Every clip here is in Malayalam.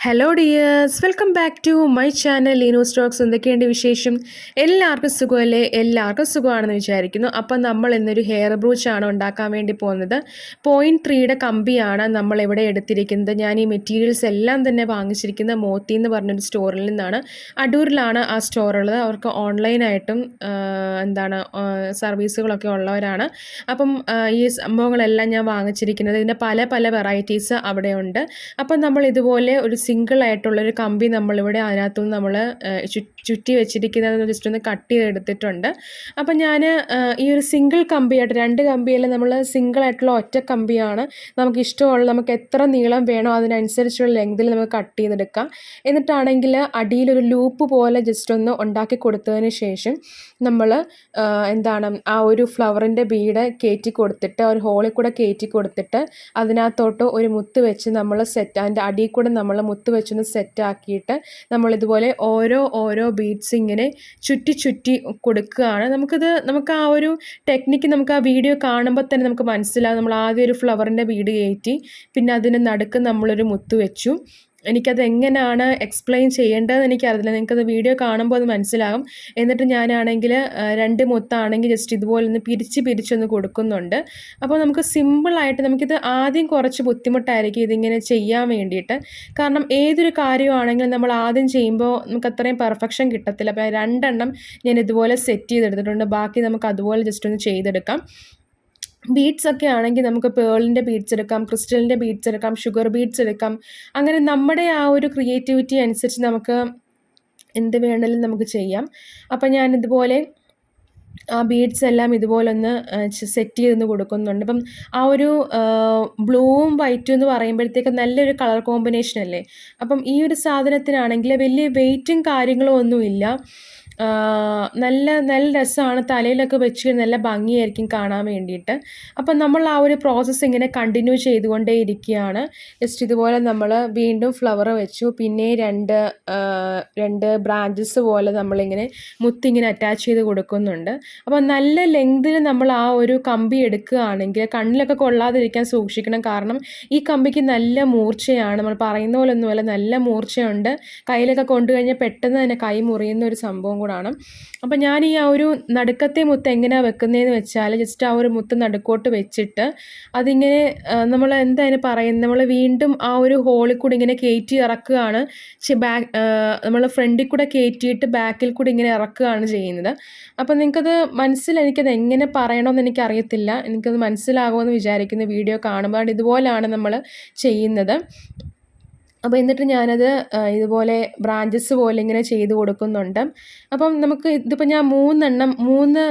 Hello dears, welcome back to my channel ലീനോ സ്റ്റോക്സ്. എന്തൊക്കെയുണ്ട് വിശേഷം? എല്ലാവർക്കും സുഖമല്ലേ? എല്ലാവർക്കും സുഖമാണെന്ന് വിചാരിക്കുന്നു. അപ്പം നമ്മൾ ഇന്നൊരു ഹെയർ ബ്രൂച്ചാണ് ഉണ്ടാക്കാൻ വേണ്ടി പോകുന്നത്. 0.3 കമ്പിയാണ് നമ്മളിവിടെ എടുത്തിരിക്കുന്നത്. ഞാൻ ഈ മെറ്റീരിയൽസ് എല്ലാം തന്നെ വാങ്ങിച്ചിരിക്കുന്നത് മോത്തി എന്ന് പറഞ്ഞൊരു സ്റ്റോറിൽ നിന്നാണ്. അടൂരിലാണ് ആ സ്റ്റോറുള്ളത്. അവർക്ക് ഓൺലൈനായിട്ടും സർവീസുകളൊക്കെ ഉള്ളവരാണ്. അപ്പം ഈ സംഭവങ്ങളെല്ലാം ഞാൻ വാങ്ങിച്ചിരിക്കുന്നത്. ഇതിൻ്റെ പല പല വെറൈറ്റീസ് അവിടെയുണ്ട്. അപ്പം നമ്മൾ ഇതുപോലെ ഒരു സിംഗിൾ ആയിട്ടുള്ളൊരു കമ്പി നമ്മളിവിടെ അതിനകത്തുനിന്ന് നമ്മൾ ചുറ്റി വെച്ചിരിക്കുന്നത് ജസ്റ്റ് ഒന്ന് കട്ട് ചെയ്തെടുത്തിട്ടുണ്ട്. അപ്പം ഞാൻ ഈ ഒരു സിംഗിൾ കമ്പിയായിട്ട് 2 കമ്പിയല്ല, നമ്മൾ സിംഗിൾ ആയിട്ടുള്ള ഒറ്റ കമ്പിയാണ് നമുക്ക് ഇഷ്ടമുള്ള, നമുക്ക് എത്ര നീളം വേണോ അതിനനുസരിച്ചുള്ള ലെങ്തിൽ നമുക്ക് കട്ട് ചെയ്തെടുക്കാം. എന്നിട്ടാണെങ്കിൽ അടിയിലൊരു ലൂപ്പ് പോലെ ജസ്റ്റ് ഒന്ന് ഉണ്ടാക്കി കൊടുത്തതിന് ശേഷം നമ്മൾ ആ ഒരു ഫ്ലവറിൻ്റെ ബീഡ് കയറ്റി കൊടുത്തിട്ട് ഒരു ഹോളിൽ കൂടെ കയറ്റി കൊടുത്തിട്ട് അതിനകത്തോട്ട് ഒരു മുത്ത് വെച്ച് നമ്മൾ അതിൻ്റെ അടിയിൽ കൂടെ നമ്മൾ മുത്ത് വെച്ചൊന്ന് സെറ്റാക്കിയിട്ട് നമ്മളിതുപോലെ ഓരോ ബീഡ്സ് ഇങ്ങനെ ചുറ്റി കൊടുക്കുകയാണ്. നമുക്ക് ആ ഒരു ടെക്നിക്ക് നമുക്ക് ആ വീഡിയോ കാണുമ്പോൾ തന്നെ നമുക്ക് മനസ്സിലാകും. നമ്മൾ ആദ്യം ഒരു ഫ്ലവറിൻ്റെ ബീഡ് കയറ്റി, പിന്നെ അതിന് നടുക്ക് നമ്മളൊരു മുത്ത് വെച്ചു. എനിക്കത് എങ്ങനെയാണ് എക്സ്പ്ലെയിൻ ചെയ്യേണ്ടതെന്ന് എനിക്കറിയില്ല. നിങ്ങൾക്കത് വീഡിയോ കാണുമ്പോൾ അത് മനസ്സിലാകും. എന്നിട്ട് ഞാനാണെങ്കിൽ 2 മുത്താണെങ്കിൽ ജസ്റ്റ് ഇതുപോലെ ഒന്ന് പിരിച്ചൊന്ന് കൊടുക്കുന്നുണ്ട്. അപ്പോൾ നമുക്ക് സിമ്പിളായിട്ട് നമുക്കിത് ആദ്യം കുറച്ച് ബുദ്ധിമുട്ടായിരിക്കും ഇതിങ്ങനെ ചെയ്യാൻ വേണ്ടിയിട്ട്. കാരണം ഏതൊരു കാര്യമാണെങ്കിലും നമ്മൾ ആദ്യം ചെയ്യുമ്പോൾ നമുക്ക് അത്രയും പെർഫെക്ഷൻ കിട്ടത്തില്ല. അപ്പോൾ 2 ഞാൻ ഇതുപോലെ സെറ്റ് ചെയ്തെടുത്തിട്ടുണ്ട്. ബാക്കി നമുക്ക് അതുപോലെ ജസ്റ്റ് ഒന്ന് ചെയ്തെടുക്കാം. ബീഡ്സ് ഒക്കെ ആണെങ്കിൽ നമുക്ക് പേളിൻ്റെ ബീഡ്സ് എടുക്കാം, ക്രിസ്റ്റലിൻ്റെ ബീഡ്സ് എടുക്കാം, ഷുഗർ ബീഡ്സ് എടുക്കാം. അങ്ങനെ നമ്മുടെ ആ ഒരു ക്രിയേറ്റിവിറ്റി അനുസരിച്ച് നമുക്ക് എന്ത് വേണമെങ്കിലും നമുക്ക് ചെയ്യാം. അപ്പം ഞാനിതുപോലെ ആ ബീഡ്സ് എല്ലാം ഇതുപോലൊന്ന് സെറ്റ് ചെയ്തൊന്ന് കൊടുക്കുന്നുണ്ട്. അപ്പം ആ ഒരു ബ്ലൂവും വൈറ്റും എന്ന് പറയുമ്പോഴത്തേക്ക് നല്ലൊരു കളർ കോമ്പിനേഷൻ അല്ലേ. അപ്പം ഈ ഒരു സാധനത്തിനാണെങ്കിൽ വലിയ വെയിറ്റും കാര്യങ്ങളും ഒന്നുമില്ല. നല്ല രസമാണ്. തലയിലൊക്കെ വെച്ച് നല്ല ഭംഗിയായിരിക്കും കാണാൻ വേണ്ടിയിട്ട്. അപ്പം നമ്മൾ ആ ഒരു പ്രോസസ്സ് ഇങ്ങനെ കണ്ടിന്യൂ ചെയ്തുകൊണ്ടേ ഇരിക്കുകയാണ്. ജസ്റ്റ് ഇതുപോലെ നമ്മൾ വീണ്ടും ഫ്ലവർ വെച്ചു. പിന്നെ രണ്ട് ബ്രാഞ്ചസ് പോലെ നമ്മളിങ്ങനെ മുത്തിങ്ങനെ അറ്റാച്ച് ചെയ്ത് കൊടുക്കുന്നുണ്ട്. അപ്പോൾ നല്ല ലെങ്തിൽ നമ്മൾ ആ ഒരു കമ്പി എടുക്കുകയാണെങ്കിൽ കണ്ണിലൊക്കെ കൊള്ളാതിരിക്കാൻ സൂക്ഷിക്കണം. കാരണം ഈ കമ്പിക്ക് നല്ല മൂർച്ചയാണ്. നമ്മൾ പറയുന്ന പോലെ ഒന്നുമല്ല, നല്ല മൂർച്ചയുണ്ട്. കയ്യിലൊക്കെ കൊണ്ടുകഴിഞ്ഞാൽ പെട്ടെന്ന് തന്നെ കൈ മുറിയുന്ന ഒരു സംഭവം കൂടാണ്. അപ്പം ഞാൻ ഈ ആ ഒരു നടുക്കത്തെ മുത്ത് എങ്ങനെയാണ് വെക്കുന്നതെന്ന് വെച്ചാൽ ജസ്റ്റ് ആ ഒരു മുത്ത് നടുക്കോട്ട് വെച്ചിട്ട് അതിങ്ങനെ നമ്മൾ നമ്മൾ വീണ്ടും ആ ഒരു ഹോളിൽ കൂടി ഇങ്ങനെ കയറ്റി ഇറക്കുകയാണ്. നമ്മൾ ഫ്രണ്ടിൽ കൂടെ കയറ്റിയിട്ട് ബാക്കിൽ കൂടി ഇങ്ങനെ ഇറക്കുകയാണ് ചെയ്യുന്നത്. അപ്പം എനിക്കത് എങ്ങനെ പറയണമെന്ന് എനിക്കറിയത്തില്ല. എനിക്കത് മനസ്സിലാകുമെന്ന് വിചാരിക്കുന്നു വീഡിയോ കാണുമ്പോൾ. ഇതുപോലെയാണ് നമ്മൾ ചെയ്യുന്നത്. അപ്പോൾ എന്നിട്ട് ഞാനത് ഇതുപോലെ ബ്രാഞ്ചസ് പോലെ ഇങ്ങനെ ചെയ്ത് കൊടുക്കുന്നുണ്ട്. അപ്പം നമുക്ക് ഇതിപ്പോൾ ഞാൻ 3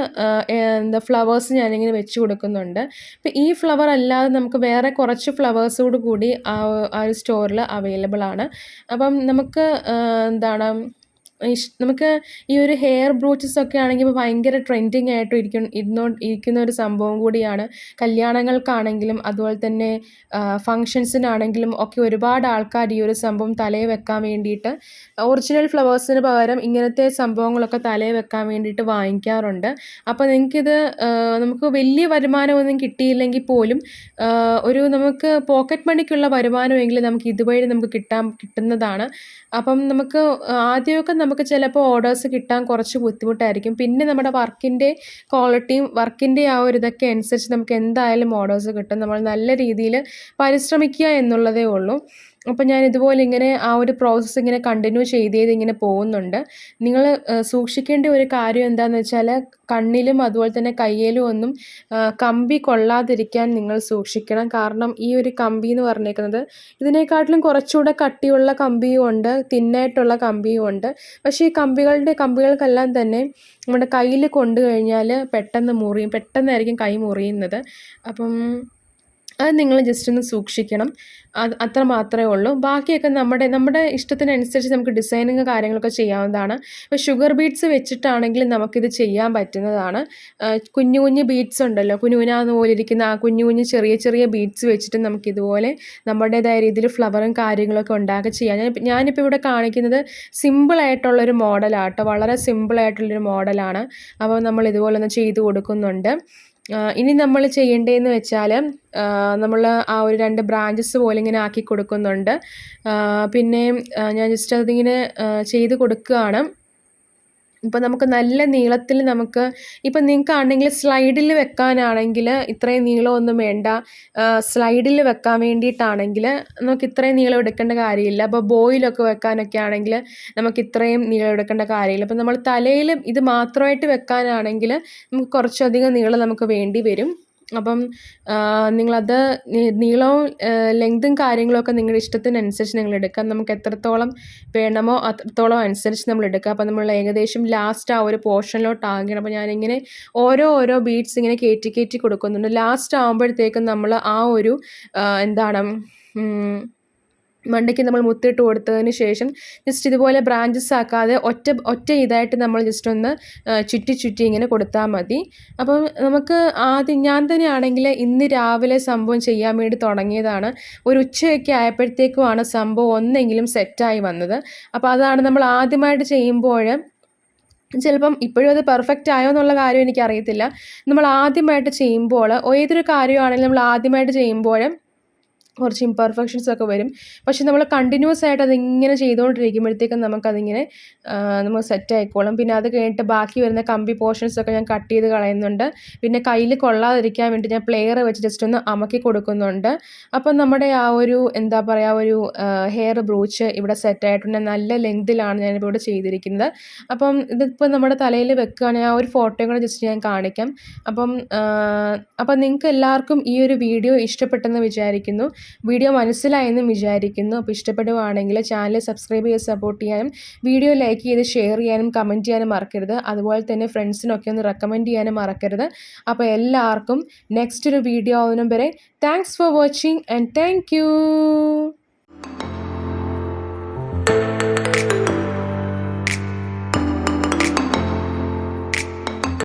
ഫ്ലവേഴ്സ് ഞാനിങ്ങനെ വെച്ച് കൊടുക്കുന്നുണ്ട്. അപ്പോൾ ഈ ഫ്ലവർ അല്ലാതെ നമുക്ക് വേറെ കുറച്ച് ഫ്ലവേഴ്സോട് കൂടി ആ ഒരു സ്റ്റോറിൽ അവൈലബിൾ ആണ്. അപ്പം നമുക്ക് നമുക്ക് ഈ ഒരു ഹെയർ ബ്രൂച്ചസ് ഒക്കെ ആണെങ്കിൽ ഇപ്പോൾ ഭയങ്കര ട്രെൻഡിങ് ആയിട്ട് ഇരിക്കുന്ന ഒരു സംഭവം കൂടിയാണ്. കല്യാണങ്ങൾക്കാണെങ്കിലും അതുപോലെ തന്നെ ഫങ്ഷൻസിനാണെങ്കിലും ഒക്കെ ഒരുപാട് ആൾക്കാർ ഈ ഒരു സംഭവം തലയിൽ വെക്കാൻ വേണ്ടിയിട്ട് ഒറിജിനൽ ഫ്ലവേഴ്സിന് പകരം ഇങ്ങനത്തെ സംഭവങ്ങളൊക്കെ തലയിൽ വെക്കാൻ വേണ്ടിയിട്ട് വാങ്ങിക്കാറുണ്ട്. അപ്പോൾ നമുക്ക് വലിയ വരുമാനമൊന്നും കിട്ടിയില്ലെങ്കിൽ പോലും നമുക്ക് പോക്കറ്റ് മണിക്കുള്ള വരുമാനമെങ്കിലും നമുക്ക് ഇതുവഴി നമുക്ക് കിട്ടുന്നതാണ്. അപ്പം നമുക്ക് ആദ്യമൊക്കെ നമുക്ക് ചിലപ്പോൾ ഓർഡേഴ്സ് കിട്ടാൻ കുറച്ച് ബുദ്ധിമുട്ടായിരിക്കും. പിന്നെ നമ്മുടെ വർക്കിൻ്റെ ക്വാളിറ്റിയും വർക്കിൻ്റെ ആ ഒരു ഇതൊക്കെ അനുസരിച്ച് നമുക്ക് എന്തായാലും ഓർഡേഴ്സ് കിട്ടും. നമ്മൾ നല്ല രീതിയിൽ പരിശ്രമിക്കുക എന്നുള്ളതേ ഉള്ളൂ. അപ്പോൾ ഞാൻ ഇതുപോലെ ഇങ്ങനെ ആ ഒരു പ്രോസസ്സ് ഇങ്ങനെ കണ്ടിന്യൂ ഇങ്ങനെ പോകുന്നുണ്ട്. നിങ്ങൾ സൂക്ഷിക്കേണ്ട ഒരു കാര്യം എന്താണെന്ന് വെച്ചാൽ കണ്ണിലും അതുപോലെ തന്നെ കയ്യിലും ഒന്നും കമ്പി കൊള്ളാതിരിക്കാൻ നിങ്ങൾ സൂക്ഷിക്കണം. കാരണം ഈ ഒരു കമ്പി എന്ന് പറഞ്ഞേക്കുന്നത് ഇതിനെക്കാട്ടിലും കുറച്ചുകൂടെ കട്ടിയുള്ള കമ്പിയും ഉണ്ട്, തിന്നായിട്ടുള്ള കമ്പിയും ഉണ്ട്. പക്ഷേ ഈ കമ്പികൾക്കെല്ലാം തന്നെ നമ്മുടെ കയ്യിൽ കൊണ്ടു കഴിഞ്ഞാൽ പെട്ടെന്നായിരിക്കും കൈ മുറിയുന്നത്. അപ്പം അത് നിങ്ങൾ ജസ്റ്റ് ഒന്ന് സൂക്ഷിക്കണം. അത്ര മാത്രമേ ഉള്ളൂ. ബാക്കിയൊക്കെ നമ്മുടെ ഇഷ്ടത്തിനനുസരിച്ച് നമുക്ക് ഡിസൈനിങ് കാര്യങ്ങളൊക്കെ ചെയ്യാവുന്നതാണ്. ഇപ്പോൾ ഷുഗർ ബീഡ്സ് വെച്ചിട്ടാണെങ്കിലും നമുക്കിത് ചെയ്യാൻ പറ്റുന്നതാണ്. കുഞ്ഞു ബീഡ്സ് ഉണ്ടല്ലോ, കുനുകുനാന്ന് പോലെ ഇരിക്കുന്ന ആ കുഞ്ഞു ചെറിയ ബീഡ്സ് വെച്ചിട്ട് നമുക്കിതുപോലെ നമ്മുടേതായ രീതിയിൽ ഫ്ലവറും കാര്യങ്ങളൊക്കെ ഉണ്ടാക്കി ചെയ്യാം. ഞാനിപ്പോൾ ഇവിടെ കാണിക്കുന്നത് സിമ്പിളായിട്ടുള്ളൊരു മോഡലാട്ടോ, വളരെ സിമ്പിളായിട്ടുള്ളൊരു മോഡലാണ്. അപ്പോൾ നമ്മൾ ഇതുപോലെ ഒന്ന് ചെയ്ത് കൊടുക്കുന്നുണ്ട്. ഇനി നമ്മൾ ചെയ്യേണ്ടതെന്ന് വെച്ചാൽ നമ്മൾ ആ ഒരു 2 ബ്രാഞ്ചസ് പോലെ ഇങ്ങനെ ആക്കി കൊടുക്കുന്നുണ്ട്. പിന്നെ ഞാൻ ജസ്റ്റ് അതിങ്ങനെ ചെയ്ത് കൊടുക്കുകയാണ്. ഇപ്പം നമുക്ക് നല്ല നീളത്തിൽ നമുക്ക് ഇപ്പം നിങ്ങൾക്കാണെങ്കിൽ സ്ലൈഡിൽ വെക്കാനാണെങ്കിൽ ഇത്രയും നീളമൊന്നും വേണ്ട. സ്ലൈഡിൽ വെക്കാൻ വേണ്ടിയിട്ടാണെങ്കിൽ നമുക്ക് ഇത്രയും നീളം എടുക്കേണ്ട കാര്യമില്ല. അപ്പോൾ ബോയിലൊക്കെ വെക്കാനൊക്കെ ആണെങ്കിൽ നമുക്ക് ഇത്രയും നീളം എടുക്കേണ്ട കാര്യമില്ല. അപ്പം നമ്മൾ തലയിൽ ഇത് മാത്രമായിട്ട് വെക്കാനാണെങ്കിൽ നമുക്ക് കുറച്ചധികം നീളം നമുക്ക് വേണ്ടി വരും. അപ്പം നിങ്ങളത് നീളവും ലെങ്തും കാര്യങ്ങളൊക്കെ നിങ്ങളുടെ ഇഷ്ടത്തിനനുസരിച്ച് നിങ്ങൾ എടുക്കാം. നമുക്ക് എത്രത്തോളം വേണമോ അത്രത്തോളം അനുസരിച്ച് നമ്മൾ എടുക്കുക. അപ്പം നമ്മൾ ഏകദേശം ലാസ്റ്റ് ആ ഒരു പോർഷനിലോട്ടാകണം. അപ്പോൾ ഞാനിങ്ങനെ ഓരോ ബീഡ്സ് ഇങ്ങനെ കയറ്റി കൊടുക്കുന്നുണ്ട്. ലാസ്റ്റ് ആകുമ്പോഴത്തേക്കും നമ്മൾ ആ ഒരു എന്താണ് മണ്ടയ്ക്ക് നമ്മൾ മുത്തിട്ട് കൊടുത്തതിന് ശേഷം ജസ്റ്റ് ഇതുപോലെ ബ്രാഞ്ചസ് ആക്കാതെ ഒറ്റ ഇതായിട്ട് നമ്മൾ ജസ്റ്റ് ഒന്ന് ചുറ്റി ഇങ്ങനെ കൊടുത്താൽ മതി. അപ്പം നമുക്ക് ആദ്യം ഞാൻ തന്നെയാണെങ്കിൽ ഇന്ന് രാവിലെ സംഭവം ചെയ്യാൻ വേണ്ടി തുടങ്ങിയതാണ്. ഒരു ഉച്ചയൊക്കെ ആയപ്പോഴത്തേക്കുമാണ് സംഭവം ഒന്നെങ്കിലും സെറ്റായി വന്നത്. അപ്പോൾ അതാണ് നമ്മൾ ആദ്യമായിട്ട് ചെയ്യുമ്പോൾ ചിലപ്പം ഇപ്പോഴും അത് പെർഫെക്റ്റ് ആയോ എന്നുള്ള കാര്യം എനിക്കറിയത്തില്ല. നമ്മൾ ആദ്യമായിട്ട് ചെയ്യുമ്പോൾ ഏതൊരു കാര്യമാണെങ്കിലും നമ്മൾ ആദ്യമായിട്ട് ചെയ്യുമ്പോൾ കുറച്ച് ഇംപെർഫെക്ഷൻസ് ഒക്കെ വരും. പക്ഷെ നമ്മൾ കണ്ടിന്യൂസ് ആയിട്ട് അതിങ്ങനെ ചെയ്തുകൊണ്ടിരിക്കുമ്പോഴത്തേക്കും നമുക്കതിങ്ങനെ നമുക്ക് സെറ്റ് ആയിക്കോളും. പിന്നെ അത് കഴിഞ്ഞിട്ട് ബാക്കി വരുന്ന കമ്പി പോർഷൻസ് ഒക്കെ ഞാൻ കട്ട് ചെയ്ത് കളയുന്നുണ്ട്. പിന്നെ കയ്യിൽ കൊള്ളാതിരിക്കാൻ വേണ്ടി ഞാൻ പ്ലെയർ വെച്ച് ജസ്റ്റ് ഒന്ന് അമക്കി കൊടുക്കുന്നുണ്ട്. അപ്പം നമ്മുടെ ആ ഒരു എന്താ പറയുക ഒരു ഹെയർ ബ്രൂച്ച് ഇവിടെ സെറ്റ് ആയിട്ടുണ്ട്. നല്ല ലെങ്തിലാണ് ഞാനിപ്പോൾ ഇവിടെ ചെയ്തിരിക്കുന്നത്. അപ്പം ഇതിപ്പോൾ നമ്മുടെ തലയിൽ വെക്കുകയാണെങ്കിൽ ആ ഒരു ഫോട്ടോയും കൂടെ ജസ്റ്റ് ഞാൻ കാണിക്കാം. അപ്പം നിങ്ങൾക്ക് എല്ലാവർക്കും ഈ ഒരു വീഡിയോ ഇഷ്ടപ്പെട്ടെന്ന് വിചാരിക്കുന്നു. വീഡിയോ മനസ്സിലായെന്നും വിചാരിക്കുന്നു. അപ്പോൾ ഇഷ്ടപ്പെടുവാണെങ്കിൽ ചാനൽ സബ്സ്ക്രൈബ് ചെയ്ത് സപ്പോർട്ട് ചെയ്യാനും വീഡിയോ ലൈക്ക് ചെയ്ത് ഷെയർ ചെയ്യാനും കമൻറ്റ് ചെയ്യാനും മറക്കരുത്. അതുപോലെ തന്നെ ഫ്രണ്ട്സിനൊക്കെ ഒന്ന് റെക്കമെൻഡ് ചെയ്യാനും മറക്കരുത്. അപ്പോൾ എല്ലാവർക്കും നെക്സ്റ്റ് ഒരു വീഡിയോ ആവുന്നതും വരെ thanks for watching and thank you.